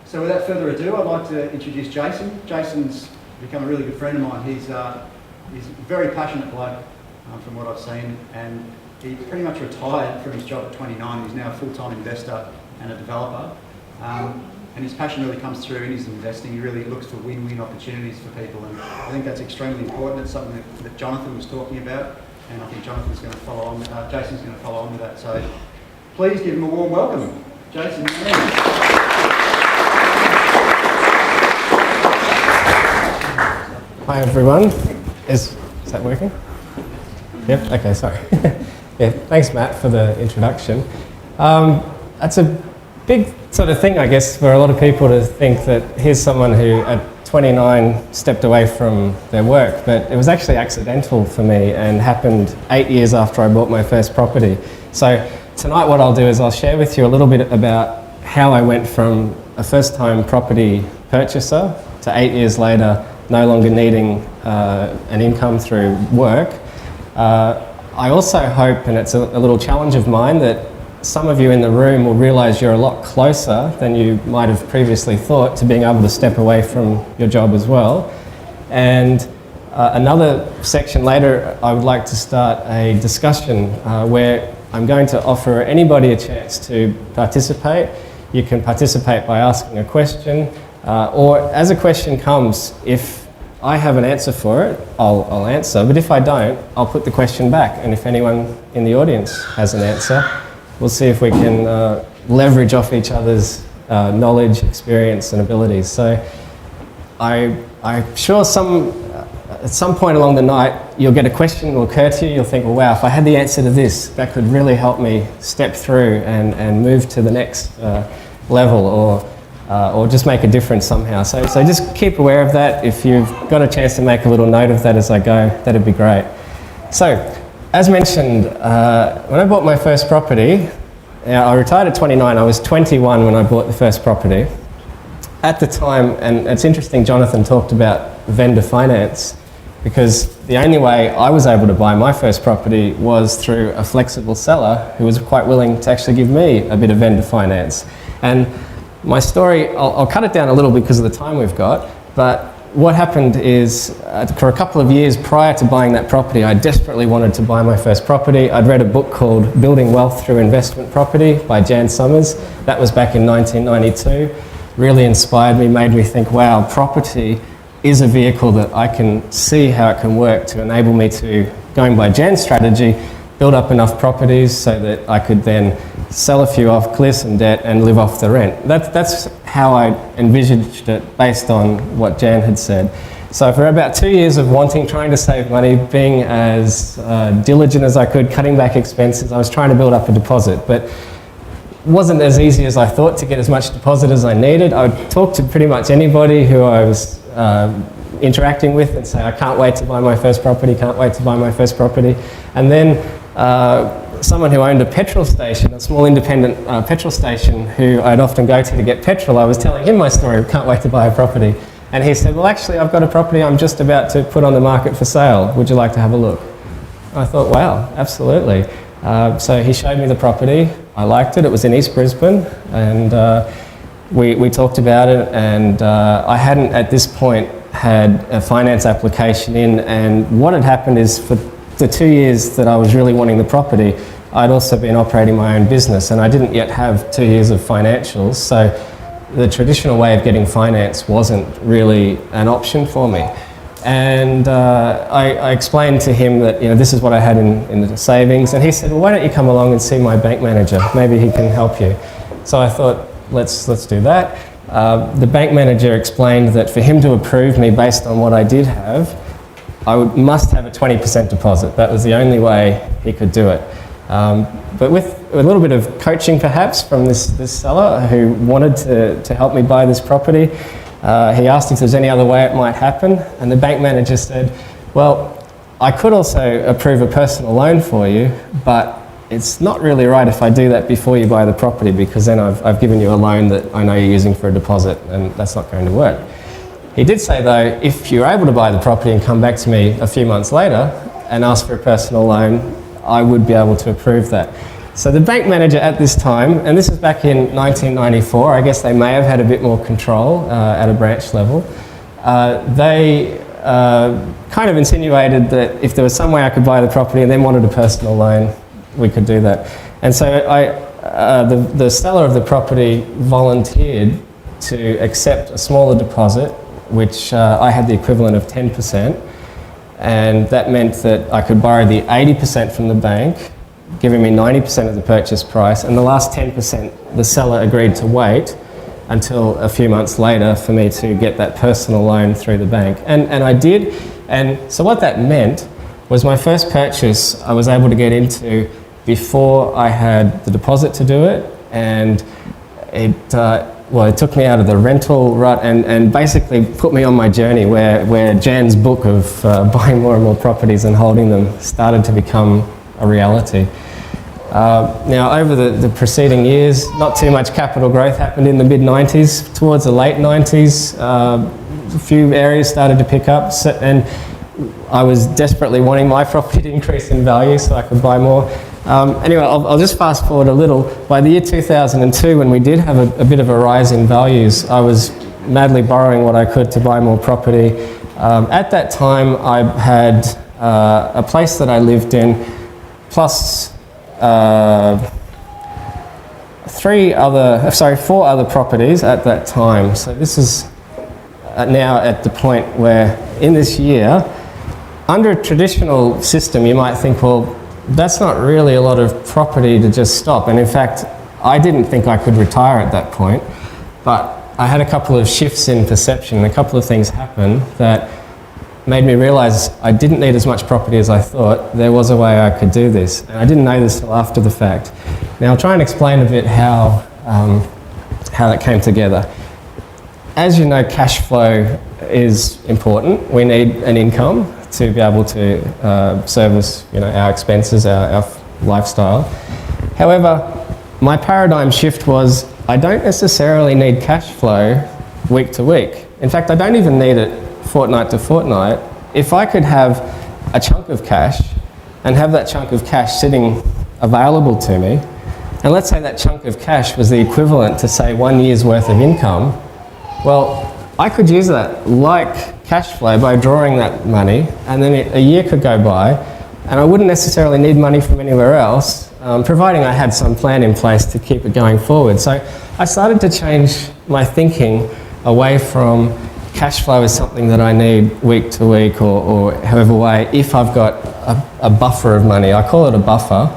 So without further ado, I'd like to introduce Jason. Jason's become a really good friend of mine. He's a very passionate bloke from what I've seen, and he pretty much retired from his job at 29. He's now a full-time investor and a developer. And his passion really comes through in his investing. He really looks for win-win opportunities for people, and I think that's extremely important. It's something that Jonathan was talking about, and I think Jonathan's going to follow on. Jason's going to follow on with that. So please give him a warm welcome, Jason. Hi everyone. Is that working? Yep. Okay. Sorry. Yeah. Thanks, Matt, for the introduction. That's a big sort of thing, I guess, for a lot of people to think that here's someone who at 29 stepped away from their work, but it was actually accidental for me and happened 8 years after I bought my first property. So tonight what I'll do is I'll share with you a little bit about how I went from a first-time property purchaser to 8 years later no longer needing an income through work. I also hope, and it's a little challenge of mine, that some of you in the room will realise you're a lot closer than you might have previously thought to being able to step away from your job as well. And another section later, I would like to start a discussion where I'm going to offer anybody a chance to participate. You can participate by asking a question, or as a question comes, if I have an answer for it, I'll answer, but if I don't, I'll put the question back, and if anyone in the audience has an answer, we'll see if we can leverage off each other's knowledge, experience and abilities. So I'm sure at some point along the night you'll get a question will occur to you, you'll think, well, wow, if I had the answer to this, that could really help me step through and move to the next level, or just make a difference somehow. So just keep aware of that. If you've got a chance to make a little note of that as I go, that'd be great. So, as mentioned, when I bought my first property, I retired at 29, I was 21 when I bought the first property. At the time, and it's interesting, Jonathan talked about vendor finance, because the only way I was able to buy my first property was through a flexible seller who was quite willing to actually give me a bit of vendor finance. And my story, I'll cut it down a little because of the time we've got, but what happened is, for a couple of years prior to buying that property, I desperately wanted to buy my first property. I'd read a book called Building Wealth Through Investment Property by Jan Summers. That was back in 1992. Really inspired me, made me think, wow, property is a vehicle that I can see how it can work to enable me to, going by Jan's strategy, build up enough properties so that I could then sell a few off, clear some debt and live off the rent. That's how I envisaged it based on what Jan had said. So for about 2 years of trying to save money, being as diligent as I could, cutting back expenses, I was trying to build up a deposit, but it wasn't as easy as I thought to get as much deposit as I needed. I would talk to pretty much anybody who I was interacting with and say, I can't wait to buy my first property, can't wait to buy my first property. And then someone who owned a petrol station, a small independent petrol station, who I'd often go to get petrol, I was telling him my story of can't wait to buy a property. And he said, well, actually, I've got a property I'm just about to put on the market for sale. Would you like to have a look? I thought, wow, absolutely. So he showed me the property. I liked it. It was in East Brisbane. And we talked about it. And I hadn't, at this point, had a finance application in. And what had happened is, for the 2 years that I was really wanting the property, I'd also been operating my own business, and I didn't yet have 2 years of financials, so the traditional way of getting finance wasn't really an option for me. And I explained to him that, this is what I had in the savings, and he said, well, why don't you come along and see my bank manager? Maybe he can help you. So I thought, let's do that. The bank manager explained that for him to approve me based on what I did have, I must have a 20% deposit. That was the only way he could do it. But with a little bit of coaching perhaps from this seller who wanted to help me buy this property, he asked if there's any other way it might happen, and the bank manager said, well, I could also approve a personal loan for you, but it's not really right if I do that before you buy the property, because then I've given you a loan that I know you're using for a deposit, and that's not going to work. He did say, though, if you're able to buy the property and come back to me a few months later and ask for a personal loan, I would be able to approve that. So the bank manager at this time, and this is back in 1994, I guess they may have had a bit more control at a branch level. They kind of insinuated that if there was some way I could buy the property and then wanted a personal loan, we could do that. And so the seller of the property volunteered to accept a smaller deposit, which I had the equivalent of 10%, and that meant that I could borrow the 80% from the bank, giving me 90% of the purchase price, and the last 10% the seller agreed to wait until a few months later for me to get that personal loan through the bank. And I did, and so what that meant was my first purchase I was able to get into before I had the deposit to do it, and it took me out of the rental rut and basically put me on my journey where Jan's book of buying more and more properties and holding them started to become a reality. Now, over the preceding years, not too much capital growth happened in the mid-90s. Towards the late 90s, a few areas started to pick up, and I was desperately wanting my property to increase in value so I could buy more. Anyway, I'll just fast forward a little. By the year 2002, when we did have a bit of a rise in values, I was madly borrowing what I could to buy more property. At that time, I had a place that I lived in, plus four other properties at that time. So this is now at the point where in this year, under a traditional system, you might think, well, that's not really a lot of property to just stop. And in fact, I didn't think I could retire at that point, but I had a couple of shifts in perception, and a couple of things happened that made me realise I didn't need as much property as I thought. There was a way I could do this, and I didn't know this till after the fact. Now I'll try and explain a bit how that came together. As you know, cash flow is important. We need an income to be able to service, our expenses, our lifestyle. However, my paradigm shift was I don't necessarily need cash flow week to week. In fact, I don't even need it fortnight to fortnight. If I could have a chunk of cash and have that chunk of cash sitting available to me, and let's say that chunk of cash was the equivalent to, say, 1 year's worth of income, well, I could use that like cash flow by drawing that money, and then a year could go by, and I wouldn't necessarily need money from anywhere else, providing I had some plan in place to keep it going forward. So I started to change my thinking away from cash flow is something that I need week to week or however way, if I've got a buffer of money. I call it a buffer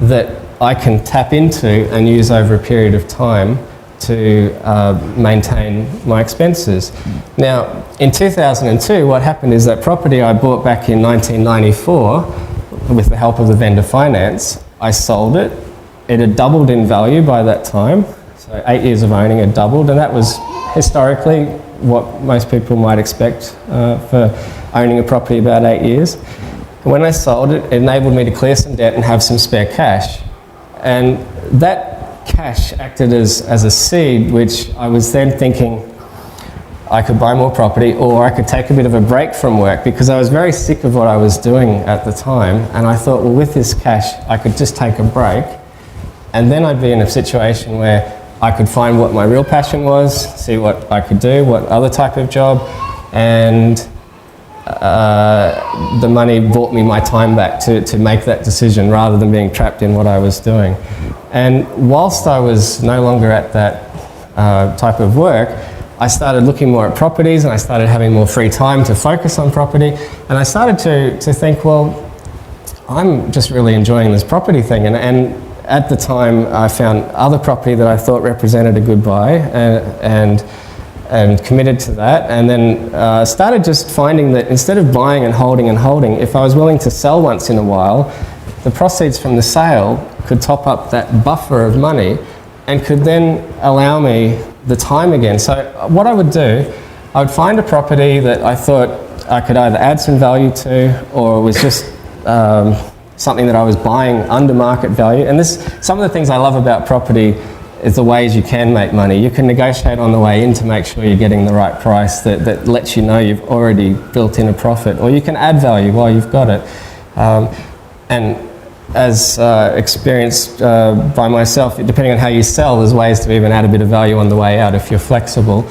that I can tap into and use over a period of time to maintain my expenses. Now, in 2002, what happened is that property I bought back in 1994, with the help of the vendor finance, I sold it. It had doubled in value by that time. So 8 years of owning it doubled, and that was historically what most people might expect for owning a property about 8 years. When I sold it, it enabled me to clear some debt and have some spare cash. And that cash acted as a seed, which I was then thinking I could buy more property, or I could take a bit of a break from work, because I was very sick of what I was doing at the time. And I thought, well, with this cash, I could just take a break, and then I'd be in a situation where I could find what my real passion was, see what I could do, what other type of job, and the money bought me my time back to make that decision rather than being trapped in what I was doing. And whilst I was no longer at that type of work, I started looking more at properties, and I started having more free time to focus on property, and I started to think, well, I'm just really enjoying this property thing. And at the time, I found other property that I thought represented a good buy, and committed to that, and then started just finding that instead of buying and holding, if I was willing to sell once in a while, the proceeds from the sale could top up that buffer of money and could then allow me the time again. So what I would do, I would find a property that I thought I could either add some value to, or was just something that I was buying under market value. And some of the things I love about property is the ways you can make money. You can negotiate on the way in to make sure you're getting the right price that lets you know you've already built in a profit, or you can add value while you've got it. And as experienced by myself, depending on how you sell, there's ways to even add a bit of value on the way out if you're flexible.